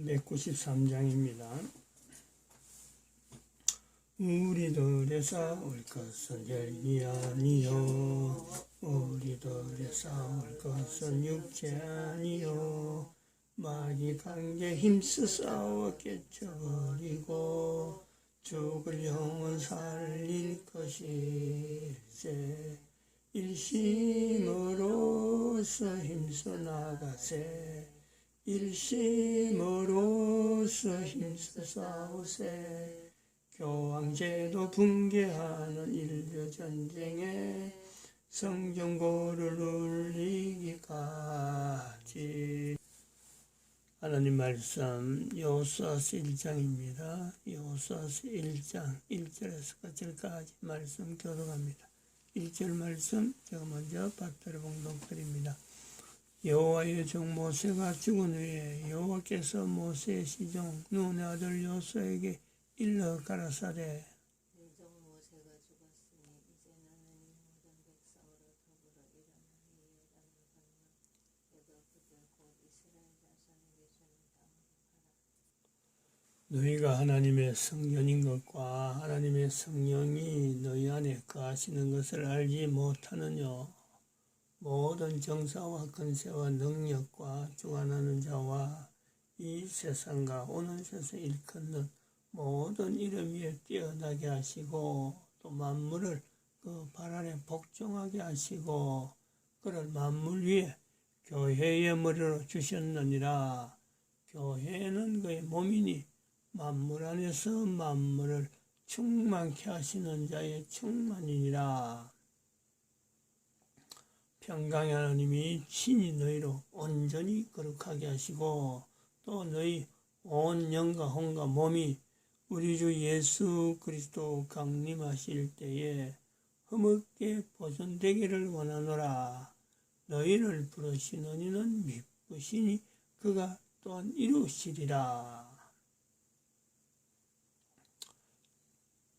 193장입니다. 우리들의 싸울 것은 혈이 아니요 우리들의 싸울 것은 육체 아니요 마귀 강제 힘써 싸워 깨쳐버리고 죽을 영혼 살릴 것일세. 일심으로써 힘써 나가세. 일심으로써 힘써 싸우세. 교황제도 붕괴하는 인류전쟁에 성전고를 울리기까지. 하나님 말씀 여호수아서 1장입니다. 여호수아서 1장 1절에서 끝절까지 말씀 교독합니다. 1절 말씀 제가 먼저 받들어 봉독드립니다. 여호와의 종 모세가 죽은 후에 여호와께서 모세의 시종 눈의 아들 여호수아에게 일러 가라사대. 내 종 모세가 죽었으니 이제 너는 이 모든 백성으로 더불어 일어나 이 요단을 건너 너도 그들 곧 이스라엘 자손에게 주는 땅으로 가라. 너희가 하나님의 성전인 것과 하나님의 성령이 너희 안에 거하시는 것을 알지 못하느뇨. 모든 정사와 권세와 능력과 주관하는 자와 이 세상과 오는 세상 일컫는 모든 이름 위에 뛰어나게 하시고 또 만물을 그 발 아래 복종하게 하시고 그를 만물 위에 교회의 머리로 주셨느니라. 교회는 그의 몸이니 만물 안에서 만물을 충만케 하시는 자의 충만이니라. 평강의 하나님이 친히 너희로 온전히 거룩하게 하시고 또 너희 온 영과 혼과 몸이 우리 주 예수 그리스도 강림하실 때에 흠없게 보존되기를 원하노라. 너희를 부르시는 이는 미쁘시니 그가 또한 이루시리라.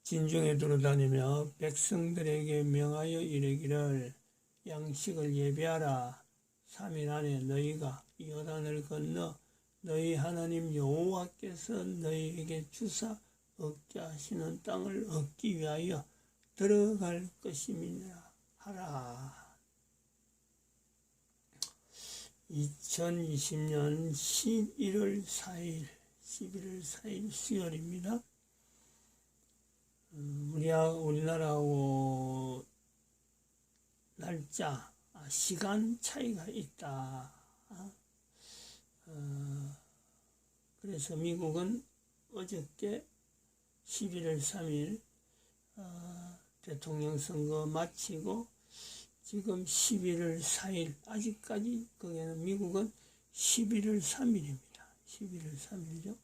진중에 두루다니며 백성들에게 명하여 이르기를 양식을 예비하라. 3일 안에 너희가 요단을 건너 너희 하나님 여호와께서 너희에게 주사 얻게 하시는 땅을 얻기 위하여 들어갈 것임이라 하라. 2020년 11월 4일 수요일입니다. 우리나라하고 날짜, 시간 차이가 있다. 그래서 미국은 어저께 11월 3일 대통령 선거 마치고 지금 11월 4일 아직까지 거기는 미국은 11월 3일입니다. 11월 3일이죠.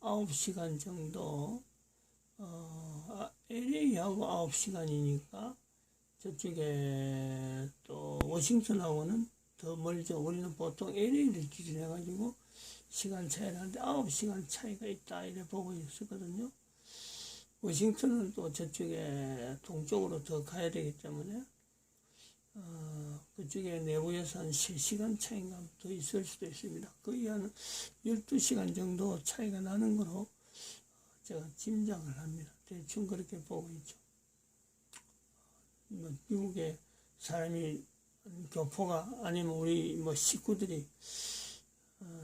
9시간 정도 LA하고 9시간이니까 저쪽에 또 워싱턴하고는 더 멀죠. 우리는 보통 LA를 기준해가지고 시간 차이를 하는데 9시간 차이가 있다 이래 보고 있었거든요. 워싱턴은 또 저쪽에 동쪽으로 더 가야 되기 때문에 그쪽에 내부에서 한 3시간 차이가 더 있을 수도 있습니다. 거의 한 12시간 정도 차이가 나는 거로 제가 짐작을 합니다. 대충 그렇게 보고 있죠. 미국에 사람이 교포가 아니면 우리 식구들이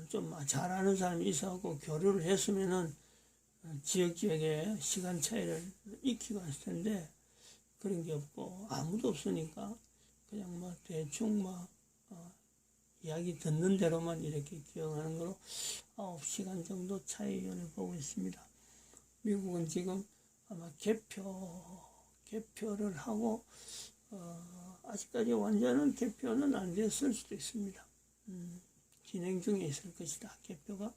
좀 잘 아는 사람이 있어갖고 교류를 했으면은 지역에 시간 차이를 익히고 했을 텐데 그런 게 없고 아무도 없으니까 그냥 대충 이야기 듣는 대로만 이렇게 기억하는 거로 9시간 정도 차이를 보고 있습니다. 미국은 지금 아마 개표를 하고 아직까지 완전한 개표는 안 됐을 수도 있습니다. 진행 중에 있을 것이다. 개표가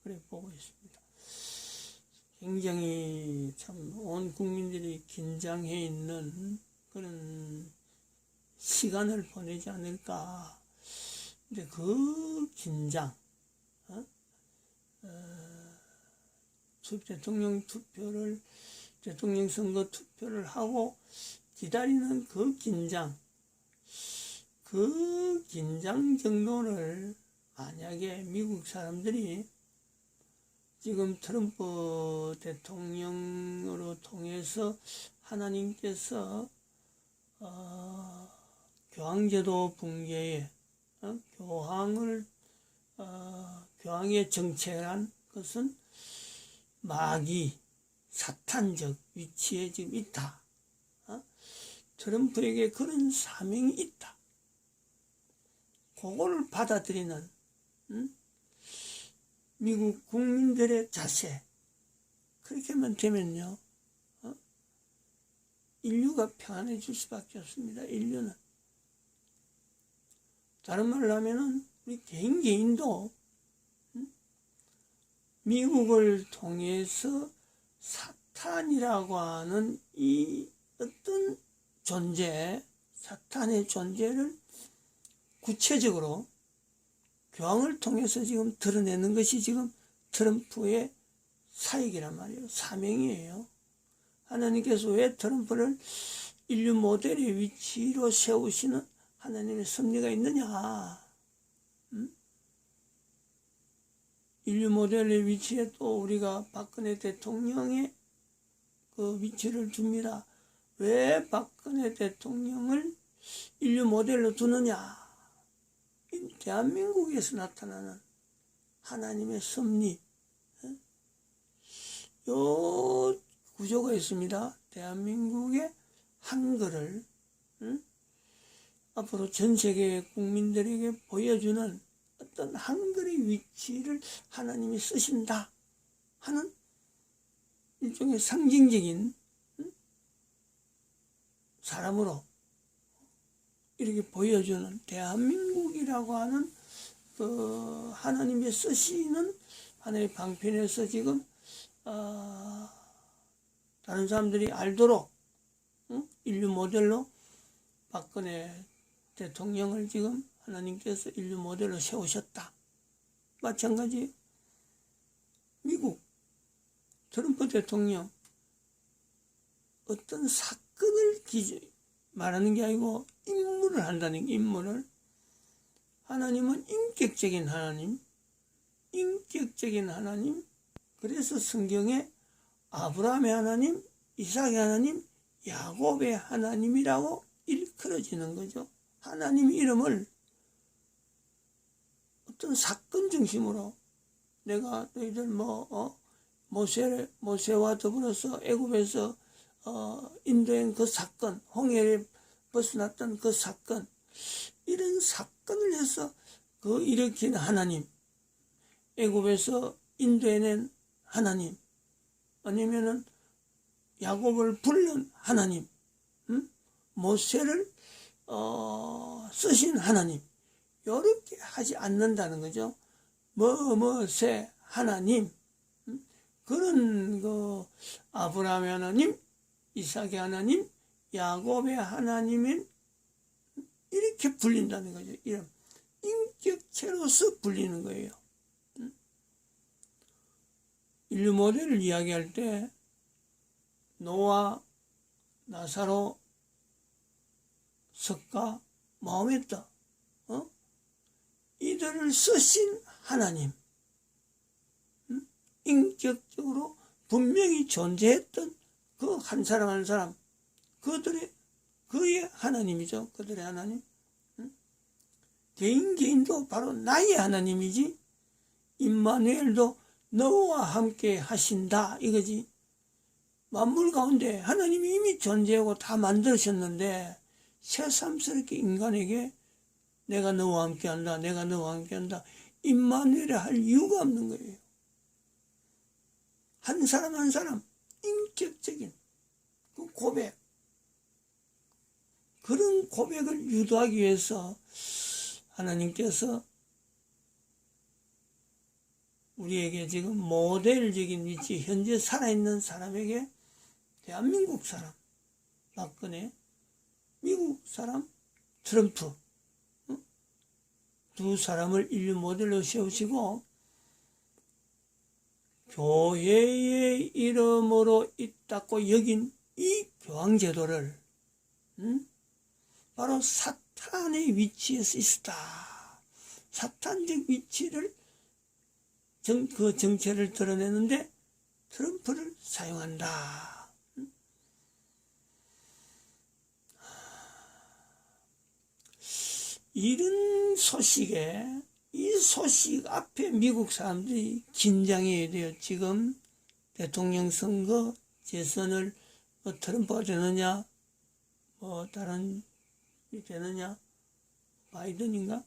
그래 보고 있습니다. 굉장히 참 온 국민들이 긴장해 있는 그런 시간을 보내지 않을까. 근데 그 긴장, 대통령 선거 투표를 하고 기다리는 그 긴장 정도를 만약에 미국 사람들이 지금 트럼프 대통령으로 통해서 하나님께서 교황제도 붕괴에 교황의 정체란 것은 마귀 사탄적 위치에 지금 있다. 트럼프에게 그런 사명이 있다. 그거를 받아들이는 미국 국민들의 자세, 그렇게만 되면요, 인류가 평안해질 수밖에 없습니다. 인류는. 다른 말로 하면은 우리 개인도 미국을 통해서 사탄이라고 하는 이 어떤 존재, 사탄의 존재를 구체적으로 교황을 통해서 지금 드러내는 것이 지금 트럼프의 사역이란 말이에요. 사명이에요. 하나님께서 왜 트럼프를 인류 모델의 위치로 세우시는 하나님의 섭리가 있느냐? 인류 모델의 위치에 또 우리가 박근혜 대통령의 그 위치를 둡니다. 왜 박근혜 대통령을 인류 모델로 두느냐? 대한민국에서 나타나는 하나님의 섭리, 요 구조가 있습니다. 대한민국의 한글을 앞으로 전 세계 국민들에게 보여주는 어떤 한글의 위치를 하나님이 쓰신다 하는 일종의 상징적인 사람으로 이렇게 보여주는 대한민국이라고 하는 그 하나님이 쓰시는 하나의 방편에서 지금 다른 사람들이 알도록 인류 모델로 박근혜 대통령을 지금 하나님께서 인류 모델로 세우셨다. 마찬가지 미국 트럼프 대통령 어떤 사건을 말하는 게 아니고 임무를 한다는 게, 임무를. 하나님은 인격적인 하나님, 인격적인 하나님. 그래서 성경에 아브라함의 하나님, 이삭의 하나님, 야곱의 하나님이라고 일컬어지는 거죠. 하나님 이름을 어떤 사건 중심으로 내가 너희들 모세와 더불어서 애굽에서 인도행 그 사건, 홍해를 벗어났던 그 사건, 이런 사건을 해서 그 일으킨 하나님, 애굽에서 인도해낸 하나님, 아니면은 야곱을 부른 하나님, 모세를 쓰신 하나님, 이렇게 하지 않는다는 거죠. 모세 하나님, 그런 그 아브라함의 하나님, 이삭의 하나님, 야곱의 하나님은 이렇게 불린다는 거죠. 이런 인격체로서 불리는 거예요. 인류 모델을 이야기할 때 노아, 나사로, 석가, 마호메트, 이들을 쓰신 하나님, 인격적으로 분명히 존재했던 그 한 사람 한 사람, 그의 하나님이죠. 그들의 하나님. 개인도 바로 나의 하나님이지. 임마누엘도 너와 함께 하신다 이거지. 만물 가운데 하나님이 이미 존재하고 다 만드셨는데 새삼스럽게 인간에게 내가 너와 함께 한다, 내가 너와 함께 한다, 임마누엘을 할 이유가 없는 거예요. 한 사람 한 사람 인격적인 그 고백, 그런 고백을 유도하기 위해서 하나님께서 우리에게 지금 모델적인 위치, 현재 살아있는 사람에게 대한민국 사람 박근혜, 미국 사람 트럼프, 두 사람을 인류 모델로 세우시고 교회의 이름으로 있다고 여긴 이 교황제도를 바로 사탄의 위치에서 있었다. 사탄적 위치를 그 정체를 드러내는데 트럼프를 사용한다. 이런 소식에, 이 소식 앞에 미국 사람들이 긴장해야 돼요. 지금 대통령 선거 재선을 트럼프가 되느냐, 다른 되느냐, 바이든인가?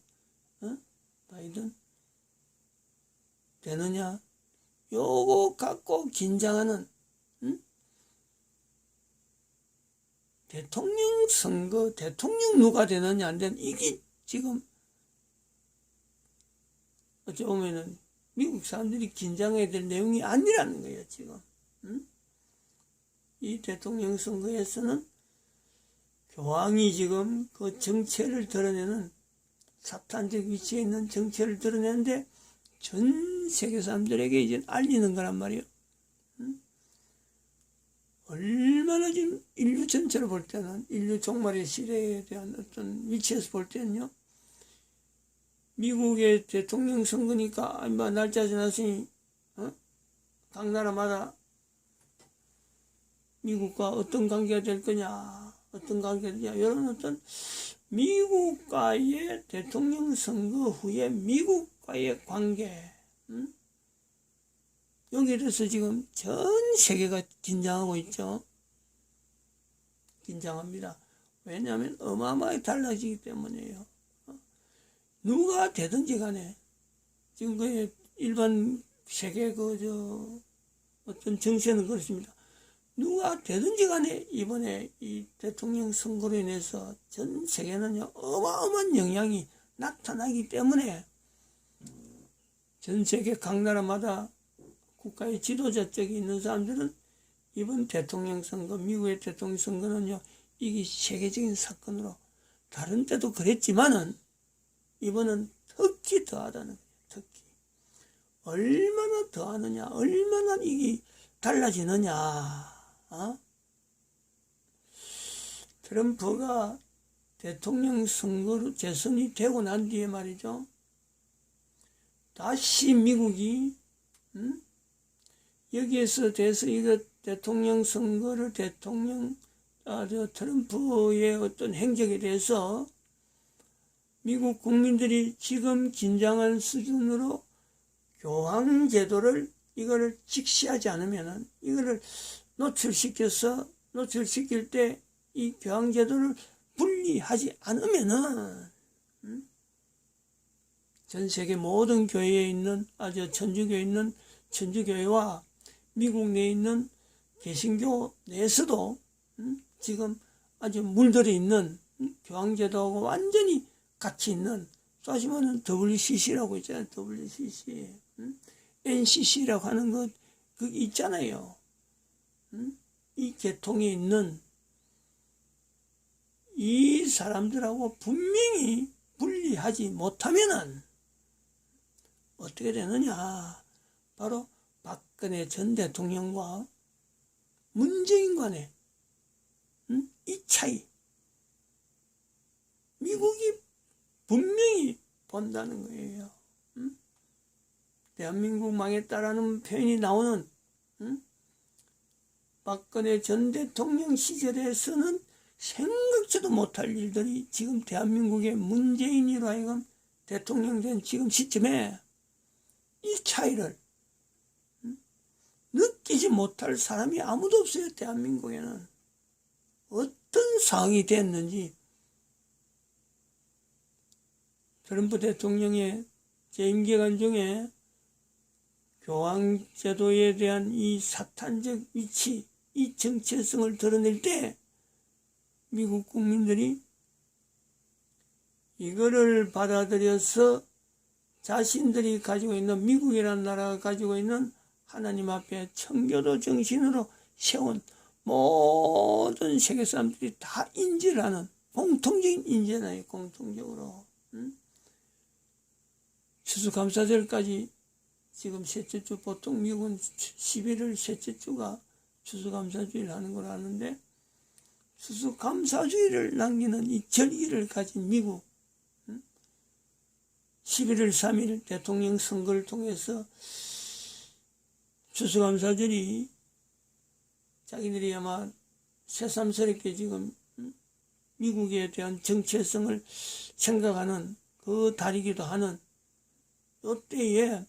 바이든 되느냐? 요거 갖고 긴장하는, 대통령 선거, 대통령 누가 되느냐 안 되느냐, 이게 지금 어찌 보면은 미국 사람들이 긴장해야 될 내용이 아니라는 거예요, 지금. 이 대통령 선거에서는 교황이 지금 그 정체를 드러내는, 사탄적 위치에 있는 정체를 드러내는데 전 세계 사람들에게 이제 알리는 거란 말이에요. 얼마나 지금 인류 전체로 볼 때는, 인류 종말의 시대에 대한 어떤 위치에서 볼 때는요, 미국의 대통령 선거니까 날짜 지났으니 각 나라마다 미국과 어떤 관계가 될 거냐, 어떤 관계가 되냐, 이런 어떤 미국과의 대통령 선거 후에 미국과의 관계, 여기에 대해서 지금 전 세계가 긴장하고 있죠. 긴장합니다. 왜냐하면 어마어마하게 달라지기 때문이에요. 누가 되든지 간에, 지금 그 일반 세계 어떤 정세는 그렇습니다. 누가 되든지 간에 이번에 이 대통령 선거로 인해서 전 세계는요, 어마어마한 영향이 나타나기 때문에 전 세계 각 나라마다 국가의 지도자 쪽에 있는 사람들은 이번 대통령 선거, 미국의 대통령 선거는요, 이게 세계적인 사건으로, 다른 때도 그랬지만은 이번은 특히 더하다는 거예요. 특히 얼마나 더하느냐, 얼마나 이게 달라지느냐. 트럼프가 대통령 선거로 재선이 되고 난 뒤에 말이죠, 다시 미국이 여기에서 대해서 이거 대통령 선거를 트럼프의 어떤 행적에 대해서 미국 국민들이 지금 긴장한 수준으로 교황 제도를 이거를 직시하지 않으면은, 이거를 노출시킬 때 이 교황 제도를 분리하지 않으면은 전 세계 모든 교회에 있는, 천주교에 있는 천주교회와 미국 내에 있는 개신교 내에서도 지금 아주 물들어 있는 교황 제도하고 완전히 같이 있는, 따지면은 WCC라고 있잖아요. WCC, NCC라고 하는 것 있잖아요. 이 계통에 있는 이 사람들하고 분명히 분리하지 못하면은 어떻게 되느냐, 바로 박근혜 전 대통령과 문재인 간의 이 차이, 미국이 분명히 본다는 거예요. 대한민국 망했다라는 표현이 나오는 박근혜 전 대통령 시절에서는 생각지도 못할 일들이 지금 대한민국의 문재인으로 하여금 대통령 된 지금 시점에 이 차이를 느끼지 못할 사람이 아무도 없어요. 대한민국에는 어떤 상황이 됐는지, 트럼프 대통령의 재임 기간 중에 교황 제도에 대한 이 사탄적 위치, 이 정체성을 드러낼 때 미국 국민들이 이거를 받아들여서 자신들이 가지고 있는, 미국이라는 나라가 가지고 있는 하나님 앞에 청교도 정신으로 세운 모든 세계 사람들이 다 인지를 하는 공통적인 인재나요. 공통적으로. 추수감사절까지 지금 셋째 주, 보통 미국은 11월 셋째 주가 추수감사주의를 하는 걸 아는데, 추수감사주의를 남기는 이 절기를 가진 미국, 11월 3일 대통령 선거를 통해서 추수감사절이 자기들이 아마 새삼스럽게 지금 미국에 대한 정체성을 생각하는 그 달이기도 하는 이때에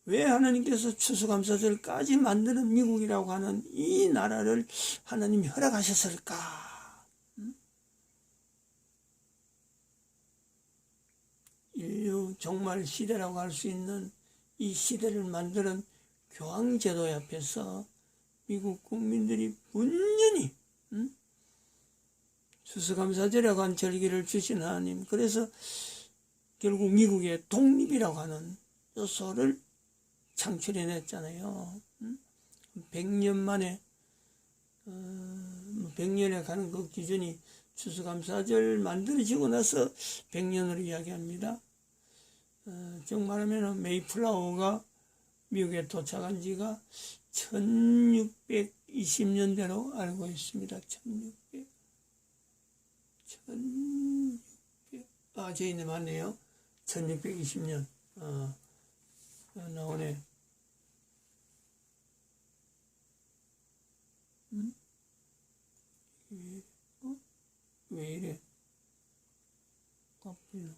왜 하나님께서 추수감사절까지 만드는 미국이라고 하는 이 나라를 하나님이 허락하셨을까? 인류 종말 시대라고 할 수 있는 이 시대를 만드는 교황제도 앞에서 미국 국민들이 분연히 추수감사절이라고 한 절기를 주신 하나님, 그래서 결국 미국의 독립이라고 하는 요소를 창출해냈잖아요. 100년 만에 100년에 가는 그 기준이 추수감사절 만들어지고 나서 100년으로 이야기합니다. 정말하면 메이플라워가 미국에 도착한 지가 1620년대로 알고 있습니다. 1600. 저희네 맞네요. 1620년. 나오네. 왜 이래? 깜빡이야.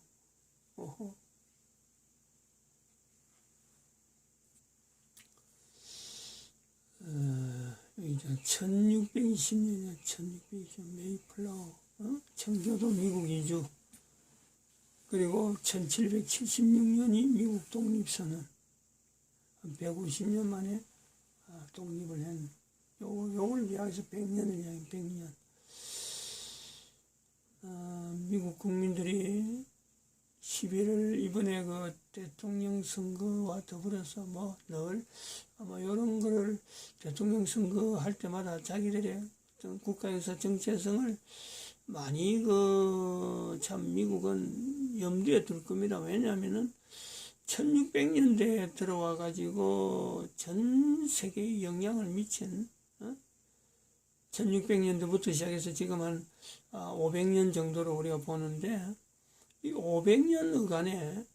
어허. 이제 1620년이야. 1620년 메이플라워. 청교도 미국 이주. 그리고 1776년이 미국 독립선언. 150년 만에 독립을 한. 요걸 이야기해서 100년을 이야기해. 100년. 미국 국민들이 11월 이번에 그 대통령 선거와 더불어서 늘 아마 이런 거를 대통령 선거 할 때마다 자기들의 어떤 국가에서 정체성을 많이 참 미국은 염두에 둘 겁니다. 왜냐하면은 1600년대에 들어와 가지고 전 세계에 영향을 미친 1600년대부터 시작해서 지금 한 500년 정도로 우리가 보는데, 이 500년간에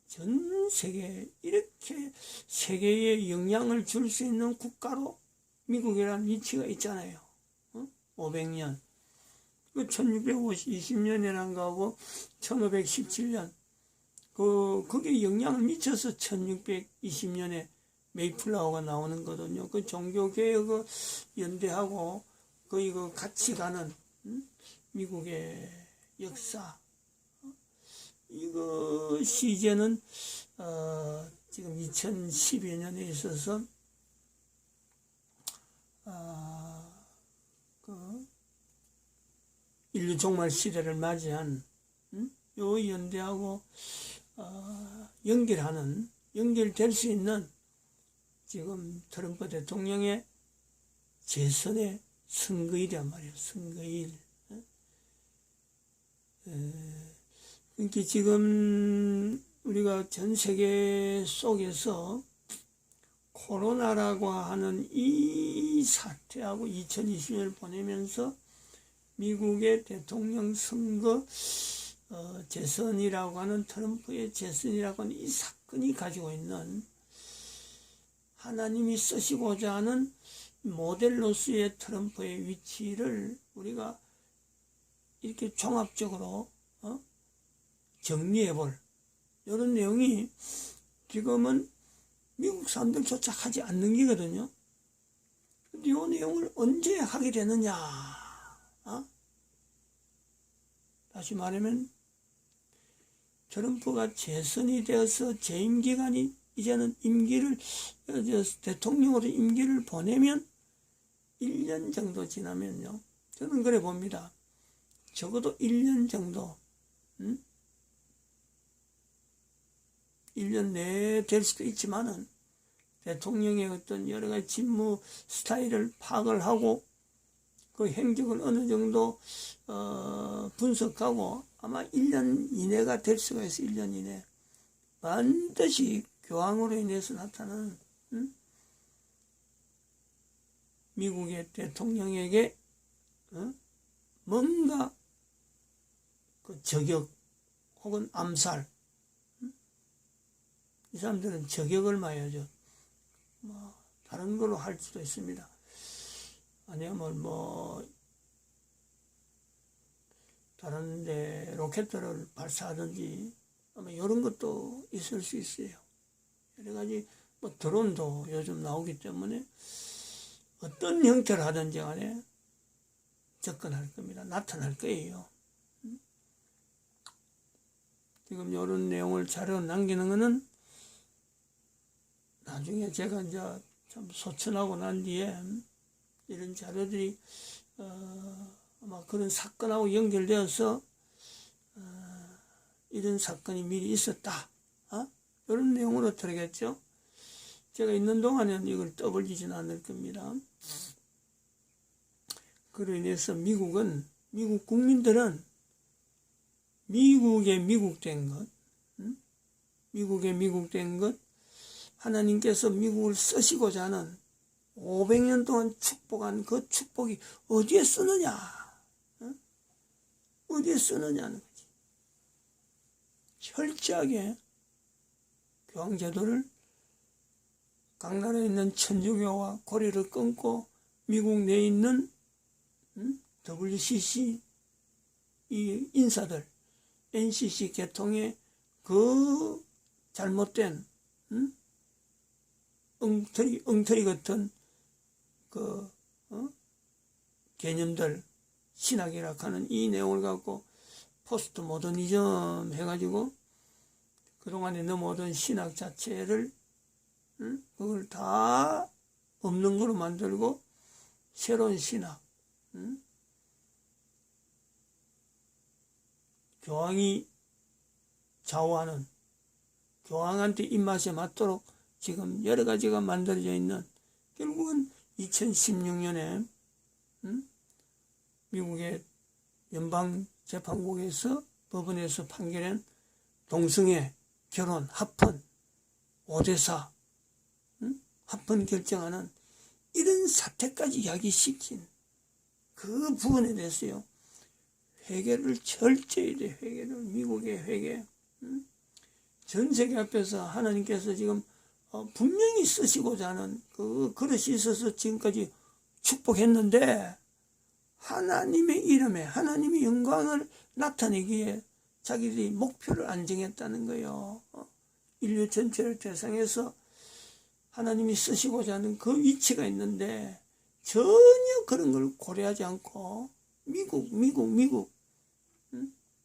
전 세계에 이렇게 세계에 영향을 줄 수 있는 국가로 미국이라는 위치가 있잖아요. 500년. 그 1620년이란가 하고 1517년. 그게 영향을 미쳐서 1620년에 메이플라워가 나오는 거거든요. 그 종교개혁을 연대하고 거의 그 같이 가는 미국의 역사. 이것이 이제는 지금 2012년에 있어서 인류 종말 시대를 맞이한 요 연대하고 연결될 수 있는 지금 트럼프 대통령의 재선의 선거일이란 말이에요. 선거일. 그러니까 지금 우리가 전 세계 속에서 코로나라고 하는 이 사태하고 2020년을 보내면서 미국의 대통령 선거 재선이라고 하는 트럼프의 재선이라고 하는 이 사건이 가지고 있는 하나님이 쓰시고자 하는 모델로서의 트럼프의 위치를 우리가 이렇게 종합적으로 정리해볼 이런 내용이 지금은 미국 사람들조차 하지 않는 게거든요. 근데 이 내용을 언제 하게 되느냐? 다시 말하면 트럼프가 재선이 되어서 재임 기간이 이제는 대통령으로 임기를 보내면 1년 정도 지나면요. 저는 그래 봅니다. 적어도 1년 정도, 1년 내에 될 수도 있지만은 대통령의 어떤 여러 가지 직무 스타일을 파악을 하고 그 행적을 어느 정도 분석하고 아마 1년 이내가 될 수가 있어요. 1년 이내. 반드시 교황으로 인해서 나타나는 미국의 대통령에게 뭔가 그 저격 혹은 암살. 이 사람들은 저격을 맞아야죠. 뭐 다른 걸로 할 수도 있습니다. 아니면 뭐 다른 데 로켓들을 발사하든지 아마 이런 것도 있을 수 있어요. 여러 가지 뭐 드론도 요즘 나오기 때문에 어떤 형태를 하든지 간에 접근할 겁니다. 나타날 거예요. 지금 이런 내용을 자료로 남기는 거는 나중에 제가 이제 참 소천하고 난 뒤에 이런 자료들이 아마 그런 사건하고 연결되어서 이런 사건이 미리 있었다. 이런 내용으로 들어겠죠. 제가 있는 동안에는 이걸 떠벌리지는 않을 겁니다. 그로 인해서 미국 국민들은 미국에 미국된 것, 미국에 미국된 것, 하나님께서 미국을 쓰시고자 하는 500년 동안 축복한 그 축복이 어디에 쓰느냐? 어디에 쓰느냐는 거지. 철저하게 교황제도를 각 나라에 있는 천주교와 고리를 끊고 미국 내에 있는 WCC 이 인사들, NCC 계통의 그 잘못된 엉터리 같은 그 개념들, 신학이라 하는 이 내용을 갖고 포스트 모더니즘 해가지고 그동안에 넘어오던 신학 자체를 그걸 다 없는 거로 만들고 새로운 신학, 교황이 좌우하는, 교황한테 입맛에 맞도록 지금 여러 가지가 만들어져 있는, 결국은 2016년에 미국의 연방재판국에서 법원에서 판결한 동성애 결혼 합헌 5대4 합헌 결정하는 이런 사태까지 야기시킨 그 부분에 대해서요, 회개를 철저히 돼. 회개를, 미국의 회개. 전 세계 앞에서 하나님께서 지금 분명히 쓰시고자 하는 그 그릇이 있어서 지금까지 축복했는데, 하나님의 이름에 하나님의 영광을 나타내기에 자기들이 목표를 안 정했다는 거예요. 인류 전체를 대상해서 하나님이 쓰시고자 하는 그 위치가 있는데 전혀 그런 걸 고려하지 않고 미국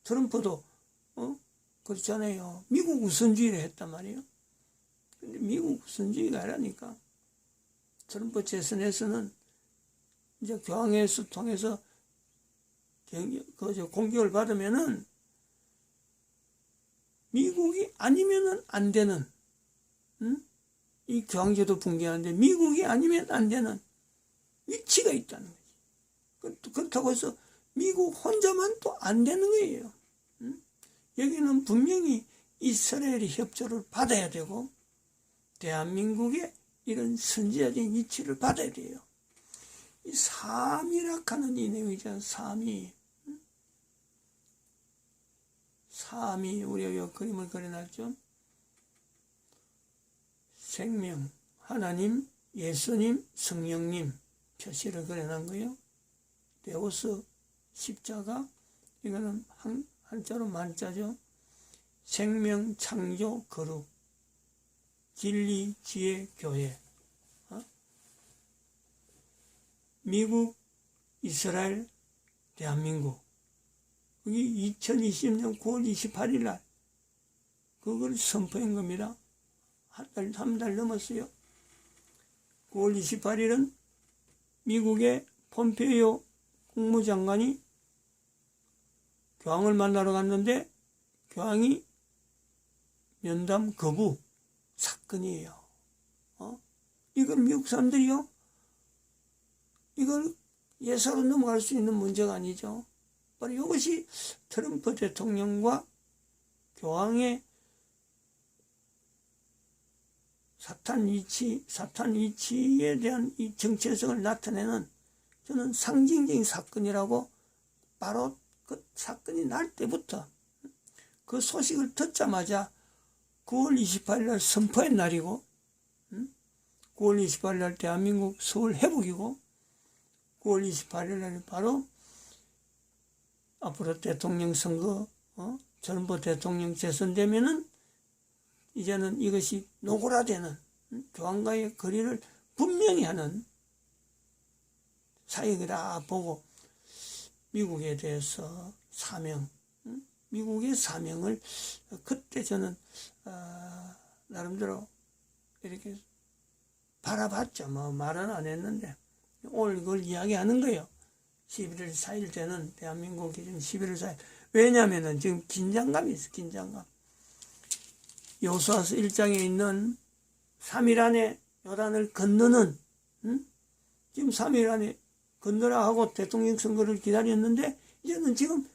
트럼프도 그렇잖아요. 미국 우선주의를 했단 말이에요. 근데 미국 우선주의가 아니라니까. 트럼프 재선에서는 이제 교황회에서 통해서 공격을 받으면은 미국이 아니면은 안 되는, 이 교황제도 붕괴하는데 미국이 아니면 안 되는 위치가 있다는 거지. 그렇다고 해서 미국 혼자만 또 안 되는 거예요. 여기는 분명히 이스라엘의 협조를 받아야 되고 대한민국의 이런 선지자적인 위치를 받아야 돼요. 이 삼위라 하는 이 내용이잖아요. 삼위, 우리가 이 그림을 그려놨죠. 생명, 하나님, 예수님, 성령님 표시를 그려놓은 거예요. 데오스, 십자가, 이거는 한자로 만자죠. 생명, 창조, 거룩, 진리, 지혜, 교회. 미국, 이스라엘, 대한민국. 그게 2020년 9월 28일 날 그걸 선포한 겁니다. 한 달 넘었어요. 9월 28일은 미국의 폼페이오 국무장관이 교황을 만나러 갔는데 교황이 면담 거부 사건이에요. 이걸 미국 사람들이요, 이걸 예사로 넘어갈 수 있는 문제가 아니죠. 바로 이것이 트럼프 대통령과 교황의 사탄 위치에 대한 이 정체성을 나타내는, 저는 상징적인 사건이라고 바로 그 사건이 날 때부터 그 소식을 듣자마자 9월 28일 날 선포의 날이고, 9월 28일 날 대한민국 서울 회복이고, 9월 28일 날 바로 앞으로 대통령 선거, 전부 대통령 재선되면은 이제는 이것이 노골화되는, 교황과의 거리를 분명히 하는 사역이다 보고, 미국에 대해서 사명, 미국의 사명을 그때 저는 나름대로 이렇게 바라봤죠. 뭐 말은 안 했는데 오늘 그걸 이야기하는 거예요. 11월 4일 되는 대한민국 기준 11월 4일. 왜냐하면은 지금 긴장감이 있어. 긴장감. 여호수아서 1장에 있는 3일 안에 요단을 건너는, 지금 3일 안에 건너라 하고 대통령 선거를 기다렸는데 이제는 지금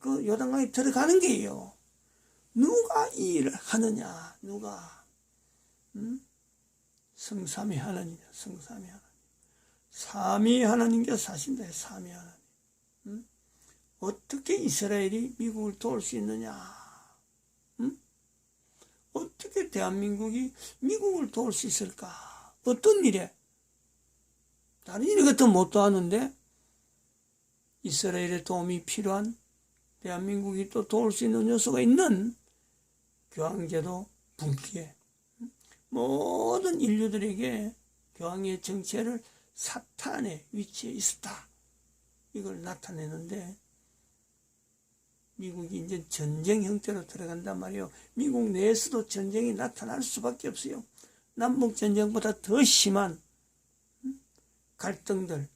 그 요단강에 들어가는 게예요. 누가 이 일을 하느냐? 누가? 성삼위 하나님이야. 성삼위 하나님. 삼위 하나님께서 사신다. 삼위 하나님. 어떻게 이스라엘이 미국을 도울 수 있느냐? 어떻게 대한민국이 미국을 도울 수 있을까? 어떤 일에? 다른 일 같은 못 도하는데 이스라엘의 도움이 필요한, 대한민국이 또 도울 수 있는 요소가 있는 교황제도 붕괴, 모든 인류들에게 교황의 정체를 사탄의 위치에 있었다, 이걸 나타내는데, 미국이 이제 전쟁 형태로 들어간단 말이에요. 미국 내에서도 전쟁이 나타날 수밖에 없어요. 남북 전쟁보다 더 심한 갈등들.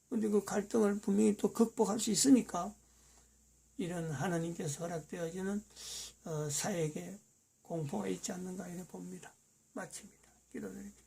근데 그 갈등을 분명히 또 극복할 수 있으니까 이런 하나님께서 허락되어지는 사역에 공포가 있지 않는가 이렇게 봅니다. 마칩니다. 기도드립니다.